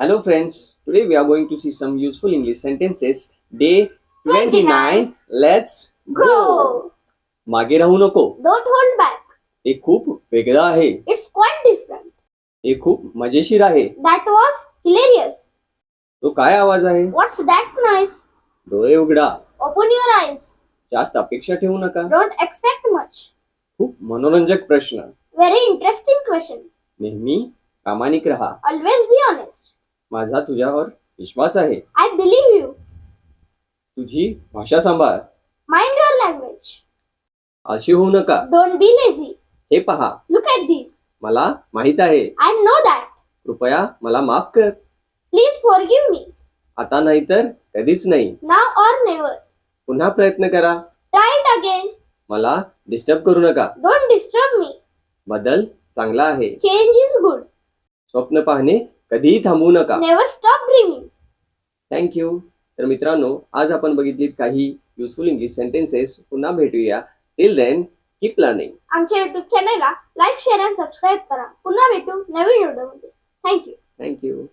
Hello friends, today we are going to see some useful English sentences. Day 29. Let's Go! मागे राहू नको. Don't hold back. हे खूप वेगळं आहे. It's quite different. हे खूप मजेशीर आहे. That was hilarious. तो काय आवाज आहे? What's that noise? डोळे उघडा. Open your eyes. जास्त अपेक्षा ठेवू नका. Don't expect much. खूप मनोरंजक प्रश्न. Very interesting question. नेहमी प्रामाणिक राहा. Always be honest. माझा तुझ्यावर विश्वास आहे. I believe you. तुझी भाषा सांभाळ. Mind your language. आळशी होऊ नका. Don't be lazy. हे पहा, Look at these. मला माहित आहे. I know that. कृपया मला माफ कर. Please forgive me. आता नाही तर कधीच नाही. Now or never. पुन्हा प्रयत्न करा. Try it again. मला डिस्टर्ब करू नका. Don't disturb me. बदल चांगला आहे. Change is good. स्वप्न पाहणे कधीही थांबवू नका. Never stop dreaming. थँक्यू. तर मित्रांनो, आज आपण बघितलीत काही युजफुल इंग्लिश सेंटेन्सेस. पुन्हा भेटूया. Till then keep learning. आमच्या युट्यूब चॅनलला लाईक, शेअर आणि सबस्क्राईब करा. पुन्हा भेटू नवीन व्हिडिओमध्ये. थँक्यू. थँक्यू.